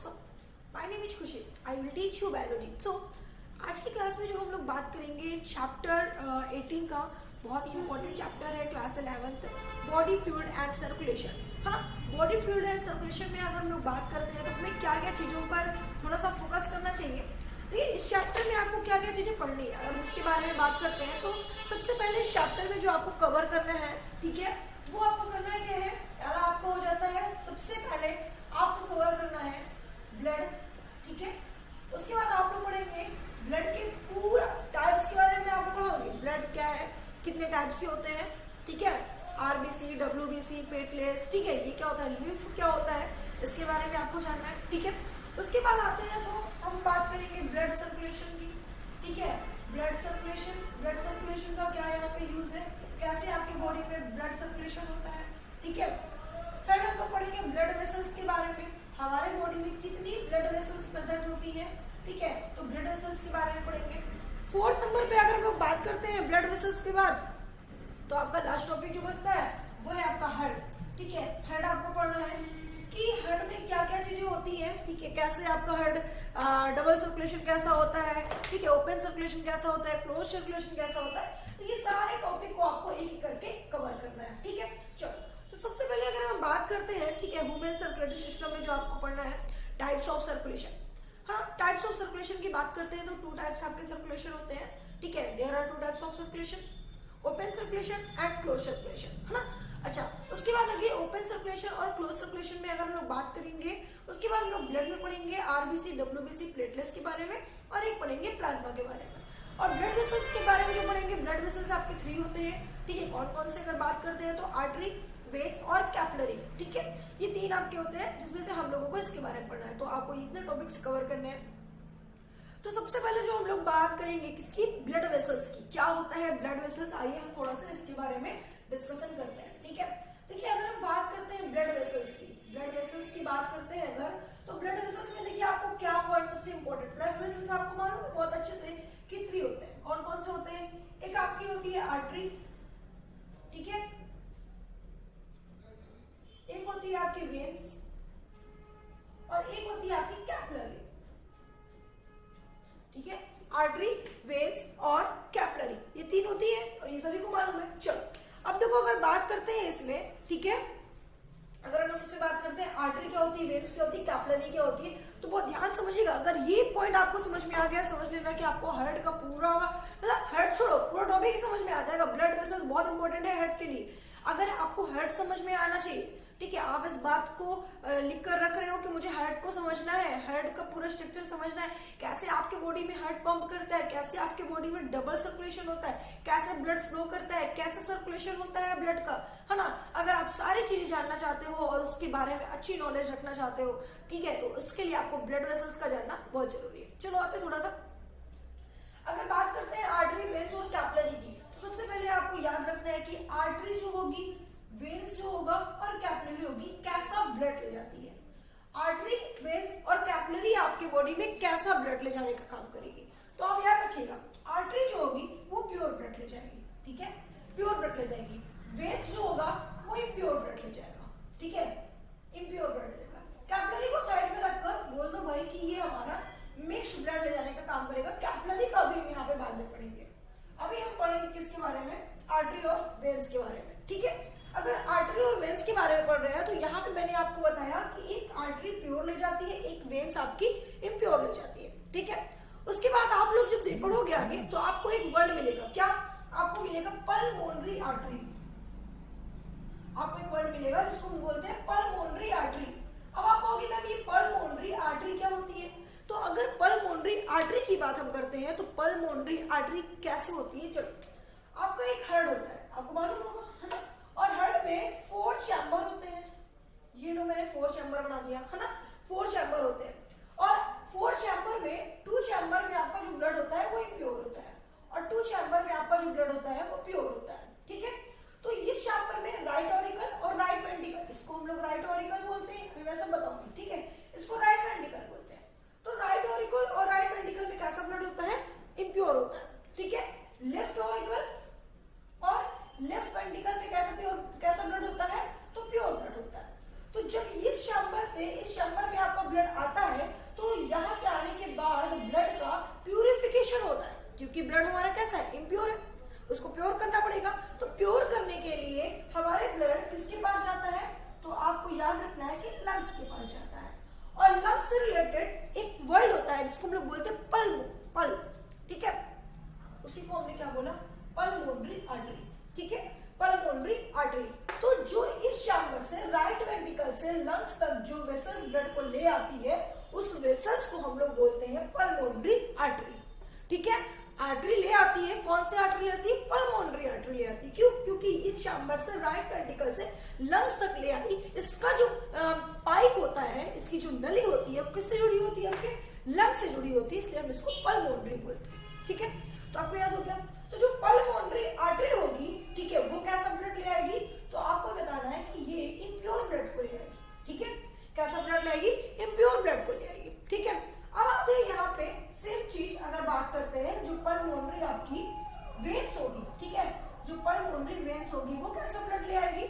सब। My name is Khushi, I will teach you biology. So आज की क्लास में जो हम लोग बात करेंगे चैप्टर 18 का, बहुत ही इंपॉर्टेंट चैप्टर है class 11th, body fluid and circulation, है ना। बॉडी फ्लूइड एंड सर्कुलेशन में अगर हम लोग बात करते हैं तो हमें क्या क्या चीज़ों पर थोड़ा सा फोकस करना चाहिए। देखिए इस चैप्टर में आपको क्या क्या चीज़ें पढ़नी है, अगर उसके बारे में बात करते हैं तो सबसे पहले इस चैप्टर में जो आपको कवर करना है, ठीक है, वो आपको करना क्या है, पहला आपको हो जाता है सबसे पहले आपको कवर करना है ब्लड, ठीक है। उसके बाद आप लोग पढ़ेंगे ब्लड के पूरा टाइप्स के बारे में, आपको पढ़ाओगे ब्लड क्या है, कितने टाइप्स के होते हैं, ठीक है, आरबीसी, डब्ल्यूबीसी, प्लेटलेट्स, ठीक है, ये क्या होता है, लिम्फ क्या होता है, इसके बारे में आपको जानना है, ठीक है। उसके बाद आते हैं तो हम बात करेंगे ब्लड सर्कुलेशन की, ठीक है। ब्लड सर्कुलेशन का क्या यहाँ पे यूज है, कैसे आपकी बॉडी में ब्लड सर्कुलेशन होता है, ठीक है। फिर हम लोग पढ़ेंगे ब्लड वेसल्स के बारे में, हमारे बॉडी में कितनी ब्लड वेसल्स प्रेजेंट होती है, ठीक है, तो ब्लड वेसल्स के बारे में पढ़ेंगे। 4th नंबर पे अगर हम लोग बात करते हैं ब्लड वेसल्स के बाद, तो आपका लास्ट टॉपिक जो बचता है वो है आपका हार्ट, ठीक है। हार्ट आपको पढ़ना है कि हार्ट में क्या क्या चीजें होती है, ठीक है, कैसे आपका हार्ट डबल सर्कुलेशन कैसा होता है, ठीक है, ओपन सर्कुलेशन कैसा होता है, क्लोज सर्कुलेशन कैसा होता है, तो ये सारे टॉपिक को आपको एक एक करके कवर करना है, ठीक है। चलो तो सबसे पहले अगर हम बात करते हैं, ठीक है, ह्यूमन सर्कुलेटरी सिस्टम में जो आपको पढ़ना है टाइप्स ऑफ सर्कुलेशन। हाँ, टाइप्स ऑफ सर्कुलेशन की बात करते हैं तो 2 टाइप्स आपके सर्कुलेशन होते हैं, ठीक है, there are 2 types of circulation, open circulation and close circulation, है ना। अच्छा, उसके बाद लगे ओपन सर्कुलेशन और क्लोज सर्कुलेशन में अगर हम लोग बात करेंगे, उसके बाद हम लोग ब्लड में पढ़ेंगे आरबीसी, डब्ल्यूबीसी, प्लेटलेट्स के बारे में, और एक पढ़ेंगे प्लाज्मा के बारे में। और ब्लड वेसल्स के बारे में जो पढ़ेंगे, ब्लड वेसल्स आपके 3 होते हैं, ठीक है, कौन कौन से अगर बात करते हैं तो आर्टरी, वेन्स और कैपिलरी, ठीक है, ये 3 आपके होते हैं जिसमें से हम लोगों को इसके बारे में पढ़ना है, तो आपको इतने टॉपिक्स कवर करने हैं। तो सबसे पहले जो हम लोग बात करेंगे किसकी, ब्लड वेसल्स की, क्या होता है ब्लड वेसल्स, आइए हम थोड़ा सा इसके बारे में डिस्कशन करते हैं, ठीक है। देखिए अगर हम बात करते हैं ब्लड वेसल्स की बात करते हैं अगर, तो ब्लड वेसल्स में देखिए आपको क्या पॉइंट सबसे इंपॉर्टेंट, ब्लड वेसल्स आपको मालूम है बहुत अच्छे से कि 3 होते हैं, कौन कौन से होते हैं, एक आपकी होती है आर्टरी, ठीक है, एक होती है आपकी वेन्स और एक होती है आपकी कैपिलरी, ठीक है, आर्टरी, वेन्स और कैपिलरी, ये 3 होती है और ये सभी को मालूम है। चलो अब देखो अगर बात करते हैं इसमें, ठीक है, अगर हम लोग इसमें बात करते हैं आर्टरी क्या होती है, वेन्स क्या होती है, कैपिलरी क्या होती है, तो बहुत ध्यान समझिएगा। अगर ये पॉइंट आपको समझ में आ गया, समझ लेना कि आपको हार्ट का पूरा, मतलब हार्ट छोड़ो पूरा टॉपिक ही समझ में आ जाएगा। ब्लड वेसल्स बहुत इंपॉर्टेंट है हार्ट के लिए। अगर आपको हार्ट समझ में आना चाहिए, ठीक है, आप इस बात को लिख कर रख रहे हो कि मुझे हार्ट को समझना है, हार्ट का पूरा स्ट्रक्चर समझना है, कैसे आपके बॉडी में हार्ट पंप करता है, कैसे आपके बॉडी में डबल सर्कुलेशन होता है, कैसे ब्लड फ्लो करता है, कैसे सर्कुलेशन होता है ब्लड का, है ना। अगर आप सारी चीजें जानना चाहते हो और उसके बारे में अच्छी नॉलेज रखना चाहते हो, ठीक है, तो उसके लिए आपको ब्लड वेसल्स का जानना बहुत जरूरी है। चलो आते थोड़ा सा, अगर बात करते हैं आर्टरी, वेन्स और कैपिलरी की, तो सबसे पहले आपको याद रखना है कि आर्टरी जो होगी, वेन्स जो होगा और कैपिलरी होगी, कैसा ब्लड ले जाती है। आर्टरी, वेन्स और कैपिलरी आपके बॉडी में कैसा ब्लड ले जाने का काम करेगी, तो आप याद रखिएगा आर्टरी जो होगी वो प्योर ब्लड ले जाएगी, ठीक है, प्योर ब्लड ले जाएगी। वेन्स जो होगा वो इम्प्योर ब्लड ले जाएगा, ठीक है, इम्प्योर ब्लड ले जाएगा। कैपिलरी को साइड में रखकर बोल दो भाई कि ये हमारा मिक्स ब्लड ले जाने का काम करेगा। कैपिलरी का भी हम यहाँ पे बाद में पढ़ेंगे, अभी हम पढ़ेंगे किसके बारे में, आर्टरी और वेन्स के बारे में, ठीक है। अगर आर्टरी और वेन्स के बारे में पढ़ रहे हैं तो यहाँ पे मैंने आपको बताया कि एक आर्टरी प्योर ले जाती है, एक वेन्स आपकी इम्प्योर ले जाती है, ठीक है। उसके बाद आप लोग जब पढ़ोगे आगे तो आपको एक वर्ड मिलेगा, क्या आपको मिलेगा, पल्मोनरी आर्टरी, आपको एक वर्ड मिलेगा जिसको हम बोलते हैं पल्मोनरी आर्टरी। अब आप कहोगे मैम ये पल्मोनरी आर्टरी क्या होती है, तो अगर पल्मोनरी आर्टरी की बात हम करते हैं तो पल्मोनरी आर्टरी कैसे होती है, चलो आपका एक हार्ट होता है, आपको मालूम होगा, है ना, और हार्ट में 4 चैम्बर होते हैं, ये लो मैंने 4 चैम्बर बना दिया, है ना, 4 चैम्बर होते हैं, और 4 चैम्बर में 2 चैम्बर में आपका जो ब्लड होता है वो इम्प्योर होता है और 2 चैम्बर में आपका जो ब्लड होता है वो प्योर होता है, ठीक है। तो इस चैम्बर में राइट ऑरिकल और राइट वेंट्रिकल, इसको हम लोग राइट ऑरिकल बोलते हैं, अभी मैं सब बताऊंगी, ठीक है, इसको राइट वेंट्रिकल बोलते हैं। तो राइट ऑरिकल और राइट वेंट्रिकल में कैसा ब्लड होता है, इम्प्योर होता है, ठीक है। लेफ्ट ऑरिकल और लेफ्ट वेंट्रिकल में कैसा ब्लड होता है, तो प्योर ब्लड होता है। तो जब इस चैम्बर से इस चैम्बर में आपका ब्लड आता है तो यहाँ से आने के बाद ब्लड का प्यूरिफिकेशन होता है, क्योंकि ब्लड हमारा कैसा है, इम्प्योर है, उसको प्योर करना पड़ेगा। तो प्योर करने के लिए हमारे ब्लड किसके पास जाता है, तो आपको याद रखना है कि लंग्स के पास जाता है। और लंग्स से रिलेटेड एक वर्ड होता है जिसको हम लोग बोलते हैं पल्म, ठीक है, उसी को हमने क्या बोला, पल्मोनरी आर्टरी, ठीक है, पल्मोनरी आर्टरी। तो जो इस चैम्बर से राइट वेंट्रिकल से लंग्स तक जो वेसल्स ब्लड को ले आती है उस वेसल्स को हम लोग बोलते हैं पल्मोनरी आर्टरी, ठीक है। आर्टरी ले आती है, कौन सी आर्टरी ले आती है, पल्मोनरी आर्टरी ले आती है। क्यों, क्योंकि इस चैम्बर से राइट वेंट्रिकल से लंग्स तक ले आई, इसका जो पाइप होता है, इसकी जो नली होती है वो किससे जुड़ी होती है, आपके लंग्स से जुड़ी होती है, इसलिए हम इसको पल्मोनरी बोलते हैं, ठीक है। तो आपको याद हो गया। तो जो पल्मोनरी आर्टरी होगी, ठीक है, वो कैसा ब्लड ले आएगी, तो आपको बताना है कि ये इम्प्योर ब्लड को ले आएगी, ठीक है, कैसा ब्लड ले आएगी, इम्प्योर ब्लड को ले आएगी, ठीक है। अब आते हैं यहाँ पे सेम चीज अगर बात करते हैं, जो पल्मोनरी आपकी वेन्स होगी, ठीक है, जो पल्मोनरी वेन्स होगी वो कैसा ब्लड ले आएगी,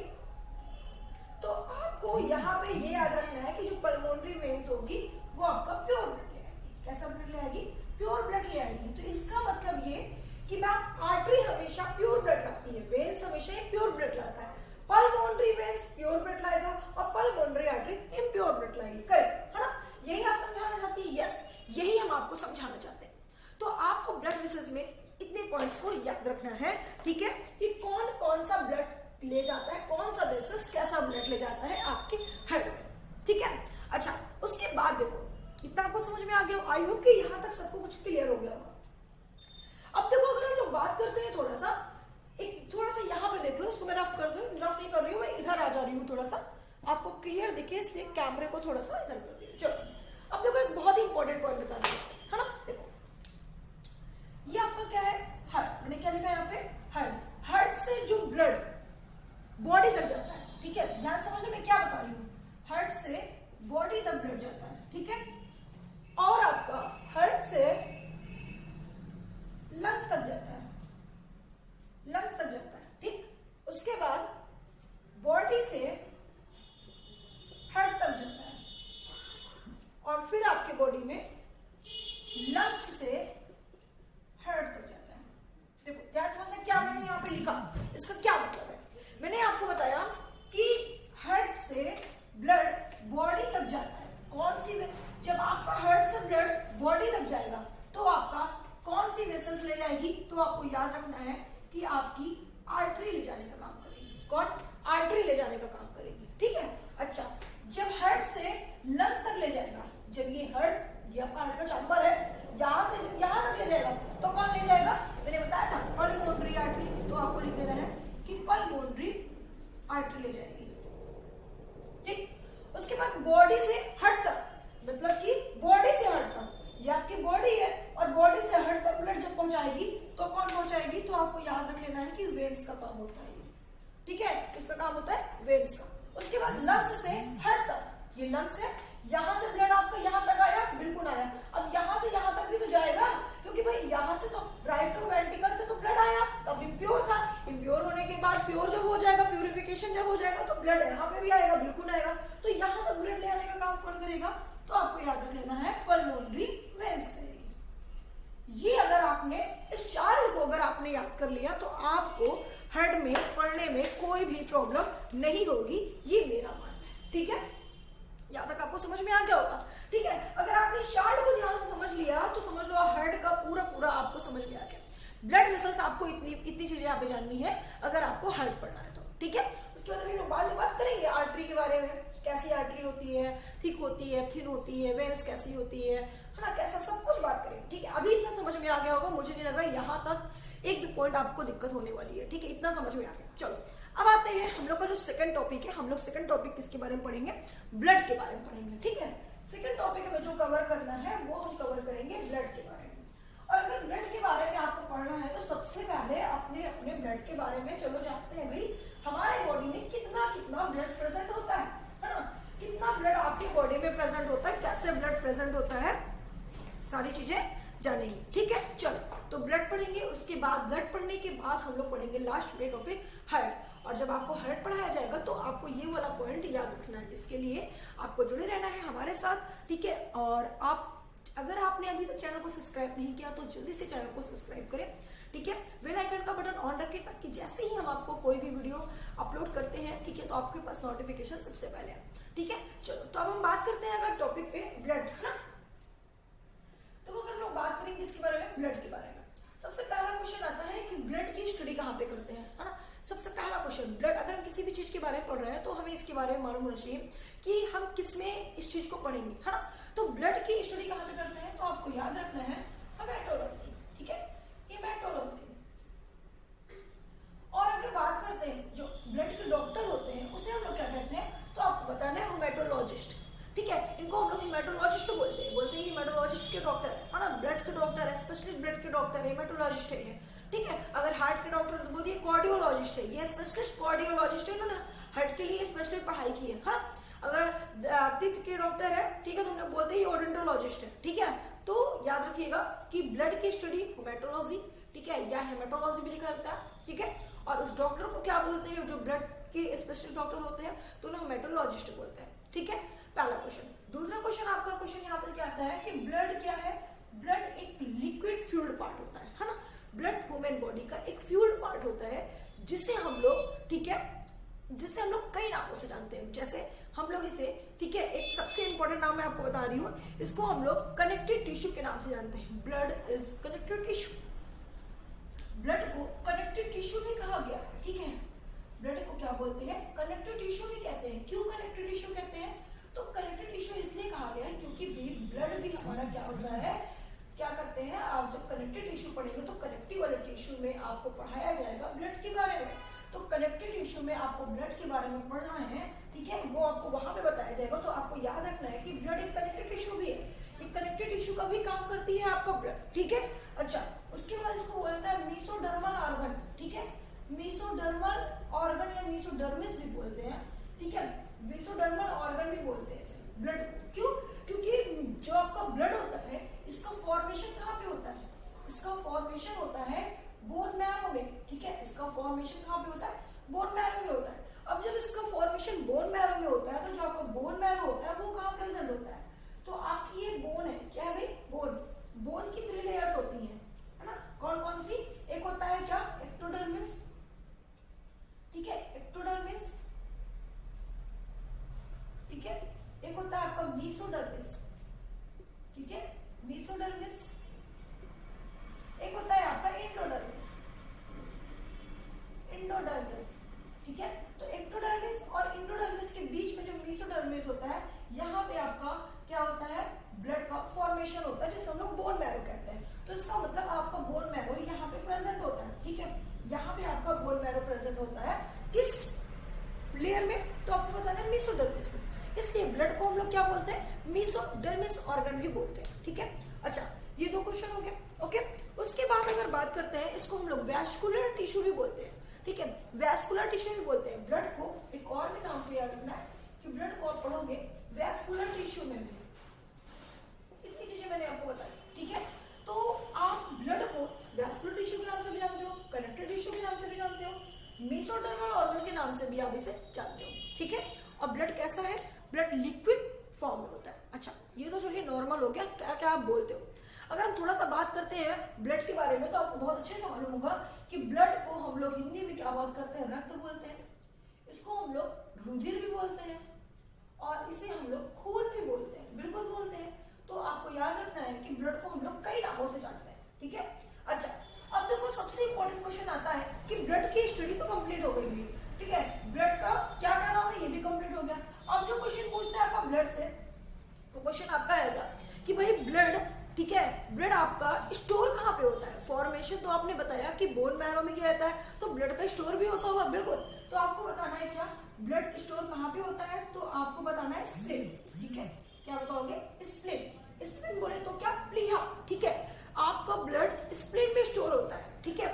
तो आपको यहाँ पे ये याद रखना है कि जो पल्मोनरी वेन्स होगी वो आपका प्योर ब्लड ले आएगी, कैसा ब्लड ले आएगी, प्योर ब्लड ले आएगी। तो इसका मतलब ये कि मैम आर्टरी हमेशा प्योर ब्लड लाती है, वेन्स हमेशा प्योर ब्लड लाता है, पल्मोनरी वेन्स प्योर ब्लड लाएगा और पल्मोनरी आर्टरी इम्प्योर ब्लड लाएगी, करेक्ट है ना, यही आप समझाना चाहती है, यस यही हम आपको समझाना चाहते हैं। तो आपको ब्लड वेसल्स में इतने पॉइंट्स को याद रखना है, ठीक है, कि कौन कौन सा ब्लड ले जाता है, कौन सा वेसल्स कैसा ब्लड ले जाता है आपके हेड में, ठीक है। अच्छा, उसके बाद देखो इतना आपको समझ में आ गया, आई होप कि यहाँ तक सबको कुछ क्लियर हो गया होगा। अब देखो अगर हम लोग बात करते हैं थोड़ा सा यहाँ पे देख लो, इसको मैं रफ कर दूं, रफ नहीं कर रही हूँ, मैं इधर आ जा रही हूँ, थोड़ा सा आपको क्लियर दिखे इसलिए कैमरे को थोड़ा सा इधर कर दिया। चलो अब देखो एक बहुत ही इंपॉर्टेंट पॉइंट बताना है ना, देखो ये आपका क्या है, हार्ट, मैंने क्या लिखा है यहाँ पे, हार्ट। हार्ट से जो ब्लड बॉडी तक जाता है, ठीक है, ध्यान समझने में क्या बता रही हूँ, हार्ट से बॉडी तक ब्लड जाता है, ठीक है, और आपका हार्ट से लंग्स तक जाता है, लंग्स तक जाता है, ठीक। उसके बाद बॉडी से हार्ट तक जाता है और फिर आपके बॉडी में लंग्स से हार्ट तक जाता है। देखो ध्यान समझना क्या मैंने यहाँ पे लिखा, इसका क्या मतलब है। मैंने आपको बताया कि हार्ट से ब्लड बॉडी तक जाता है, कौन सी, जब आपका हार्ट से ब्लड बॉडी तक जाएगा तो आपका कौन सी वेसल्स ले जाएगी, तो आपको याद रखना है कि आपकी आर्टरी ले जाने का काम करेगी, कौन, आर्टरी ले जाने का काम करेगी, ठीक है। अच्छा, जब हार्ट से लंग्स तक ले जाएगा, जब ये हार्ट, ये आपका हार्ट का चैम्बर है, यहाँ से जब यहाँ तक ले जाएगा तो कौन ले जाएगा, मैंने बताया था पल्मोनरी आर्टरी, तो आपको लिख देना है कि पल्मोनरी आर्टरी ले जाएगी, ठीक। उसके बाद बॉडी से हार्ट तक, मतलब कि बॉडी से हार्ट तक, ये आपकी बॉडी है और बॉडी से हार्ट तक ब्लड जब पहुंचाएगी तो कौन पहुंचाएगी, तो आपको याद रख लेना है कि वेन्स का काम होता है, ठीक है, किसका काम होता है, वेन्स का। उसके बाद लंग्स से हार्ट तक, ये लंग्स है, यहाँ से ब्लड आपको यहाँ तक आया, बिल्कुल आया, अब यहाँ से यहाँ तक भी तो जाएगा, क्योंकि भाई यहाँ से तो राइट वेंट्रिकल से तो ब्लड आया, तब इम्प्योर था, इम्प्योर होने के बाद प्योर जब हो जाएगा, प्यूरिफिकेशन जब हो जाएगा तो ब्लड यहाँ पे भी आएगा, बिल्कुल आएगा, तो यहाँ तक ब्लड ले आने का काम कौन करेगा, तो आपको याद रख लेना है पल्मोनरी वेन्स करेगी। ये अगर आपने इस चार्ट को अगर आपने याद कर लिया तो आपको हेड में पढ़ने में कोई भी प्रॉब्लम नहीं होगी, ये मेरा मानना है, ठीक है। यहाँ तक आपको समझ में आ गया होगा, ठीक है। अगर आपने चार्ट को ध्यान से समझ लिया तो समझ लो हेड का पूरा आपको समझ में आ गया। ब्लड वेसल्स आपको इतनी चीजें यहाँ पे जाननी है अगर आपको हेड पढ़ना है तो, ठीक है। उसके बाद हम लोग बाद में बात करेंगे आर्टरी के बारे में, कैसी आर्टरी होती है, थिक होती है, थिन होती है, वेन्स कैसी होती है ना, कैसा, सब कुछ बात करेंगे, ठीक है। अभी इतना समझ में आ गया होगा, मुझे नहीं लग रहा यहाँ तक एक भी पॉइंट आपको दिक्कत होने वाली है, ठीक है, इतना समझ में आ गया। चलो अब आते हैं हम लोग का जो सेकंड टॉपिक है, हम लोग सेकंड टॉपिक किसके बारे में पढ़ेंगे, ब्लड के बारे में पढ़ेंगे, ठीक है। सेकंड टॉपिक हमें जो कवर करना है वो हम कवर करेंगे ब्लड के बारे में। और अगर ब्लड के बारे में आपको पढ़ना है तो सबसे पहले अपने ब्लड के बारे में चलो जानते हैं भाई हमारे बॉडी में कितना ब्लड प्रेजेंट होता है ना, कितना ब्लड आपकी बॉडी में प्रेजेंट होता है, कैसे ब्लड प्रेजेंट होता है, सारी चीजें जानेंगे, ठीक है। चलो तो ब्लड पढ़ेंगे, उसके बाद ब्लड पढ़ने के बाद हम लोग पढ़ेंगे लास्ट में टॉपिक हार्ट। और जब आपको हार्ट पढ़ाया जाएगा तो आपको ये वाला पॉइंट याद रखना है। इसके लिए आपको जुड़े रहना है हमारे साथ, ठीक है। और आप अगर आपने अभी तक चैनल को सब्सक्राइब नहीं किया तो जल्दी से चैनल को सब्सक्राइब करें, ठीक है। बेल आइकन का बटन ऑन रखें ताकि जैसे ही हम आपको कोई भी वीडियो अपलोड करते हैं, ठीक है, तो आपके पास नोटिफिकेशन सबसे पहले है, ठीक है। चलो तो अब हम बात करते हैं अगर टॉपिक पे ब्लड, है ना। तो अगर हम लोग बात करेंगे इसके बारे में, ब्लड के बारे में, सबसे पहला क्वेश्चन आता है कि ब्लड की स्टडी कहाँ पे करते हैं, है ना। सबसे पहला क्वेश्चन, ब्लड, अगर हम किसी भी चीज के बारे में पढ़ रहे हैं तो हमें इसके बारे में मालूम होना चाहिए कि हम किसमें इस चीज को पढ़ेंगे, है ना। तो ब्लड की स्टडी कहाँ पे करते हैं, तो आपको याद रखना है हेमेटोलॉजी, ठीक है, हेमेटोलॉजी। और अगर बात करते हैं जो ब्लड के डॉक्टर होते हैं उसे हम लोग क्या कहते हैं, तो आपको बताना है हेमेटोलॉजिस्ट, ठीक है। इनको हम लोग हेमेटोलॉजिस्ट बोलते हैं हेमेटोलॉजिस्ट के डॉक्टर, है ना। ब्लड के डॉक्टर है, स्पेशलिस्ट ब्लड के डॉक्टर हेमेटोलॉजिस्ट है, ठीक है। अगर हार्ट के डॉक्टर तो बोलते हैं कार्डियोलॉजिस्ट है, ये स्पेशलिस्ट कार्डियोलॉजिस्ट है, इन्होंने हार्ट के लिए स्पेशलिस्ट पढ़ाई की है, हाँ। अगर तित के डॉक्टर है, ठीक है, तो हमने बोलते हैं ओडोंटोलॉजिस्ट है, ठीक है। तो याद रखिएगा कि ब्लड की स्टडी हेमेटोलॉजी, ठीक है, या हेमेटोलॉजी भी लिखा रहता है, ठीक है। और उस डॉक्टर को क्या बोलते हैं, जो ब्लड के स्पेशलिस्ट डॉक्टर होते हैं तो उन्हें हेमेटोलॉजिस्ट बोलते हैं, ठीक है। पहला क्वेश्चन। दूसरा क्वेश्चन, आपका क्वेश्चन यहाँ पे क्या आता है कि ब्लड क्या है, ब्लड एक लिक्विड फ्लूइड पार्ट होता है ना। ब्लड ह्यूमन बॉडी का एक फ्लूइड पार्ट होता है जिसे हम लोग, ठीक है, जिसे हम लोग कई नामों से जानते हैं। जैसे हम लोग इसे, ठीक है, एक सबसे इंपॉर्टेंट नाम मैं आपको बता रही हूँ, इसको हम लोग कनेक्टिव टिश्यू के नाम से जानते हैं। Blood is connective tissue, blood को कनेक्टिव टिश्यू भी कहा गया, ठीक है। ब्लड को क्या बोलते हैं, कनेक्टिव टिश्यू भी कहते हैं। क्यों कनेक्टिव टिश्यू कहते हैं, तो कनेक्टिव टिश्यू इसलिए कहा गया है क्योंकि ब्लड भी हमारा क्या होता है, क्या करते हैं, आप जब कनेक्टिव टिश्यू पढ़ेंगे तो कनेक्टिव वाले टिश्यू में आपको पढ़ाया जाएगा ब्लड के बारे में। तो कनेक्टिव टिश्यू में आपको ब्लड के बारे में पढ़ना है, ठीक है, वो आपको वहां पे बताया जाएगा। तो आपको याद रखना है कि ब्लड एक कनेक्टिव टिश्यू भी है, एक कनेक्टिव टिश्यू का भी काम करती है आपका ब्लड, ठीक है। अच्छा, उसके बाद इसको बोलता है मेसोडर्मल ऑर्गन, ठीक है, मेसोडर्मल ऑर्गन या मेसोडर्मिस भी बोलते हैं, ठीक है, मेसोडर्मल ऑर्गन भी बोलते हैं इसे ब्लड को। क्यों, क्योंकि जो आपका ब्लड होता है इसका फॉर्मेशन कहाँ पे होता है, इसका फॉर्मेशन होता है बोन मैरो में, ठीक है। इसका फॉर्मेशन कहाँ पे होता है, बोन मैरो में होता है। अब जब इसका फॉर्मेशन बोन मैरो में होता है तो जो आपका बोन मैरो होता है वो कहाँ प्रेजेंट होता है, तो आपकी ये बोन है, क्या है भाई, बोन। बोन की 3 लेयर्स होती हैं, है ना। कौन कौन सी, एक होता है क्या, एक्टोडर्मिस, ठीक है, एक्टोडर्मिस, ठीक है। एक होता है आपका मेसोडर्मिस, ठीक है, मेसोडर्मिस। एक होता है आपका एंडोडर्मिस, एंडोडर्मिस, ठीक है। तो एक्टोडर्मिस और एंडोडर्मिस के बीच में जो मेसोडर्मिस होता है, यहाँ पे आपका क्या होता है, ब्लड का फॉर्मेशन होता है जिसे हम लोग बोन मैरो कहते हैं। तो इसका मतलब आपका बोन मैरो यहाँ पे प्रेजेंट होता है, ठीक है। यहाँ पे आपका बोन मैरो प्रेजेंट होता है किस लेयर में, तो आपको बताना है मेसोडर्मिस में। इसलिए ब्लड को हम लोग क्या बोलते हैं, मेसोडर्मिस ऑर्गन भी बोलते हैं, ठीक है। अच्छा, ये 2 क्वेश्चन हो गए, ओके। उसके बाद अगर बात करते हैं, इसको हम लोग वैस्कुलर टिश्यू भी बोलते हैं, ठीक है, वैस्कुलर टिश्यू भी बोलते हैं। ब्लड को एक और भी नाम पे याद रखना है कि ब्लड को आप पढ़ोगे वैस्कुलर टिश्यू में भी। इतनी चीजें मैंने आपको बताई, ठीक है। तो आप ब्लड को वैस्कुलर टिश्यू के नाम से भी जानते हो, कनेक्टिव टिश्यू के नाम से भी जानते हो, मेसोडर्मल ऑर्गन के नाम से भी आप इसे जानते हो, ठीक है। और ब्लड कैसा है, ब्लड लिक्विड फॉर्म में होता है। अच्छा, ये तो चलिए नॉर्मल हो गया, क्या क्या आप बोलते हो। अगर हम थोड़ा सा बात करते हैं ब्लड के बारे में तो आपको बहुत अच्छे से मालूम होगा कि ब्लड को हम लोग हिंदी में क्या बात करते हैं, रक्त बोलते हैं। इसको हम लोग रुधिर भी बोलते हैं और इसे हम लोग खून भी बोलते हैं, बिल्कुल बोलते हैं। तो आपको याद रखना है कि ब्लड को हम लोग कई नामों से जानते हैं, ठीक है। अच्छा, अब देखो सबसे इंपॉर्टेंट क्वेश्चन आता है कि ब्लड की स्टडी तो कंप्लीट हो गई, ठीक है, ब्लड का क्या क्या नाम है ये भी कंप्लीट हो गया। अब जो क्वेश्चन पूछता है आपका ब्लड से, तो क्वेश्चन आपका आएगा कि भाई ब्लड, ठीक है, ब्लड आपका स्टोर कहाँ पे होता है। फॉर्मेशन तो आपने बताया कि बोन मैरो में क्या रहता है, तो ब्लड का स्टोर भी होता होगा, बिल्कुल। तो आपको बताना है क्या, ब्लड स्टोर कहाँ पे होता है, तो आपको बताना है स्प्लीन, ठीक है। क्या बताओगे, स्प्लीन। स्प्लीन बोले तो क्या, प्लीहा, ठीक है। आपका ब्लड स्प्लीन में स्टोर होता है, ठीक है।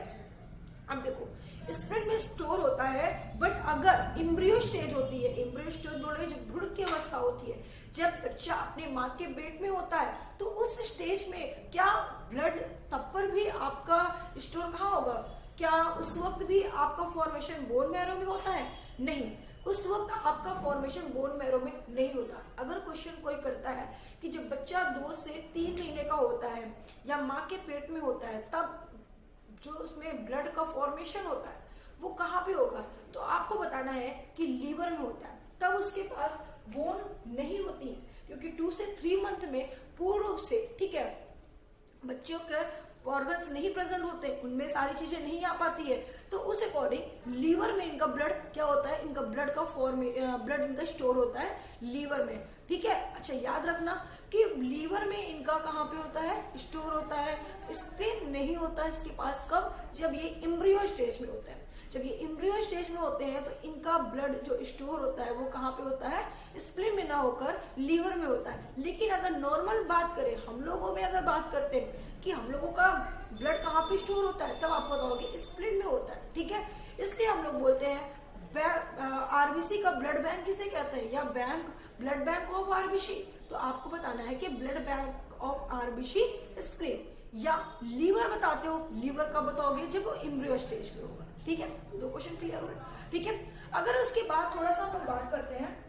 अब देखो स्प्लीन में स्टोर होता है, बट अगर एम्ब्रियो स्टेज होती है, एम्ब्रियो स्टेज बोले जब भ्रूण की अवस्था होती है, जब बच्चा अपने माँ के पेट में होता है, तो उस स्टेज में क्या ब्लड तब पर भी आपका स्टोर कहाँ होगा, क्या उस वक्त भी आपका फॉर्मेशन बोन मैरो में होता है? नहीं, उस वक्त आपका फॉर्मेशन बोन मैरो में नहीं होता। अगर क्वेश्चन कोई करता है कि जब बच्चा 2 से 3 महीने का होता है या माँ के पेट में होता है, तब जो उसमें ब्लड का फॉर्मेशन होता है वो कहाँ पे होगा, तो आपको बताना है कि लीवर में होता है। तब उसके पास बोन नहीं होती है, क्योंकि 2 से 3 मंथ में पूर्ण रूप से, ठीक है, बच्चों के ऑर्गन्स नहीं प्रेजेंट होते, उनमें सारी चीजें नहीं आ पाती है, तो उस अकॉर्डिंग लीवर में इनका ब्लड क्या होता है, इनका ब्लड का ब्लड इनका स्टोर होता है लीवर में, ठीक है। अच्छा, याद रखना कि लीवर में इनका कहाँ पे होता है, स्टोर होता है, स्प्लीन नहीं होता है इसके पास। कब? जब ये एम्ब्रियो स्टेज में होता है। जब ये एम्ब्रियो स्टेज में होते हैं तो इनका ब्लड जो स्टोर होता है वो कहाँ पे होता है, स्प्लीन में ना होकर लीवर में होता है। लेकिन अगर नॉर्मल बात करें, हम लोगों में अगर बात करते हैं कि हम लोगों का ब्लड कहाँ पे स्टोर होता है, तब आप बताओगे स्प्लीन में होता है, ठीक है। इसलिए हम लोग बोलते हैं आरबीसी का ब्लड बैंक किसे कहते हैं, या ब्लड बैंक ऑफ आरबीसी। तो आपको बताना है कि blood bank of RBC spleen, या लीवर बताते हो, लीवर का बताओगे जब वो एम्ब्रियो स्टेज पे होगा, ठीक है। 2 क्वेश्चन क्लियर हुए, ठीक है। अगर उसके बाद थोड़ा सा हम बात करते हैं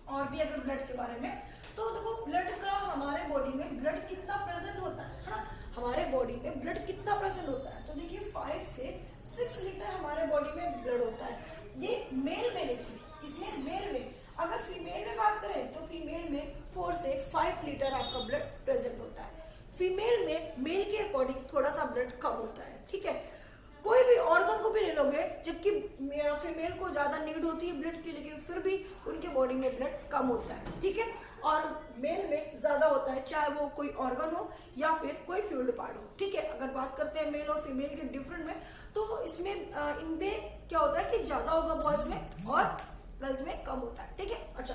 और भी अगर ब्लड के बारे में, तो देखो ब्लड का हमारे बॉडी में ब्लड कितना प्रेजेंट होता है ना, हमारे बॉडी में ब्लड कितना प्रेजेंट होता है, तो देखिए 5 से 6 लीटर हमारे बॉडी में ब्लड होता है। ये मेल में लिखिए, इसमें मेल में। अगर फीमेल में बात करें तो फीमेल में 4 से 5 लीटर आपका ब्लड प्रेजेंट होता है। फीमेल में मेल के अकॉर्डिंग थोड़ा सा ब्लड कम होता है, ठीक है। कोई भी ऑर्गन को भी ले लोगे, जबकि फीमेल को ज्यादा नीड होती है ब्लड की, लेकिन फिर भी उनके बॉडी में ब्लड कम होता है, ठीक है। और मेल में ज्यादा होता है, चाहे वो कोई ऑर्गन हो या फिर कोई फ्लूइड पार्ट हो, ठीक है। अगर बात करते हैं मेल और फीमेल के डिफरेंट में, तो इसमें इनमें क्या होता है कि ज्यादा होगा बॉयज में और गर्ल्स में कम होता है, ठीक है। अच्छा,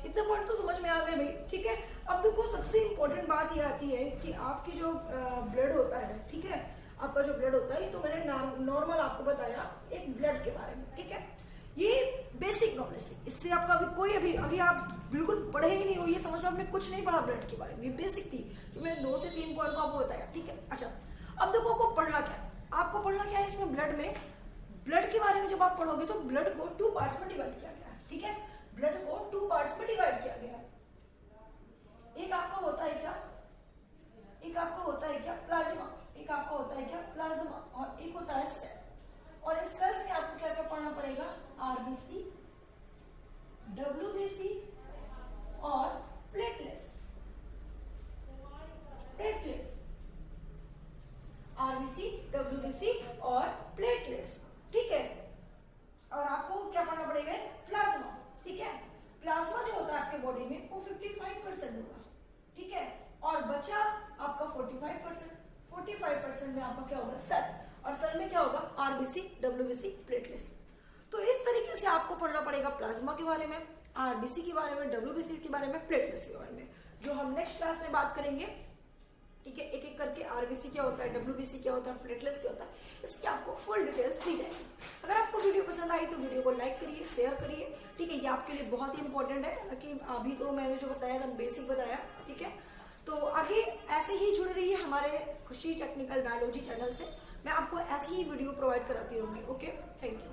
इतने पॉइंट तो समझ में आ गए भाई, ठीक है। अब देखो सबसे इंपॉर्टेंट बात ये आती है कि आपकी जो ब्लड होता है, ठीक है, आपका जो ब्लड होता है, ये तो मैंने नॉर्मल आपको बताया एक ब्लड के बारे में, ठीक है। ये बेसिक नॉलेज थी, इससे आपका अभी आप बिल्कुल पढ़े ही नहीं हो, ये समझ लो आपने कुछ नहीं पढ़ा ब्लड के बारे में, ये बेसिक थी जो मैंने 2 से 3 पॉइंट को आपको बताया, ठीक है। अच्छा, अब देखो आपको पढ़ना क्या है, आपको पढ़ना क्या है इसमें ब्लड में। ब्लड के बारे में जब आप पढ़ोगे तो ब्लड को 2 पार्ट्स में डिवाइड किया गया है, ठीक है। ब्लड को 2 पार्ट्स में डिवाइड किया गया है। एक आपका होता है क्या, प्लाज्मा, एक आपका होता है क्या प्लाज्मा, और एक होता है सेल। और इस सेल्स में आपको क्या क्या पढ़ना पड़ेगा, आरबीसी, डब्ल्यूबीसी और प्लेटलेट्स, आरबीसी, डब्ल्यूबीसी और प्लेटलेट्स, ठीक है। और आपको क्या पढ़ना पड़ेगा, प्लाज्मा, ठीक है। प्लाज्मा जो होता है आपके बॉडी में वो 55% होगा, ठीक है। और बचा आपका 45% में आपका क्या होगा, सेल, और सेल में क्या होगा, आरबीसी, डब्ल्यूबीसी, प्लेटलेट्स। तो इस तरीके से आपको पढ़ना पड़ेगा प्लाज्मा के बारे में, आरबीसी के बारे में, डब्ल्यूबीसी के बारे में, प्लेटलेट्स के बारे में, जो हम नेक्स्ट क्लास में बात करेंगे, ठीक है। एक एक करके आरबीसी क्या होता है, डब्ल्यूबीसी क्या होता है, प्लेटलेट्स क्या होता है, इसकी आपको फुल डिटेल्स दी जाएगी। अगर आपको वीडियो पसंद आई तो वीडियो को लाइक करिए, शेयर करिए, ठीक है। ये आपके लिए बहुत ही इंपॉर्टेंट है कि अभी तो मैंने जो बताया था बेसिक बताया, ठीक है। तो आगे ऐसे ही जुड़े रहिए हमारे खुशी टेक्निकल बायोलॉजी चैनल से, मैं आपको ऐसे ही वीडियो प्रोवाइड कराती रहूंगी। Okay, thank you.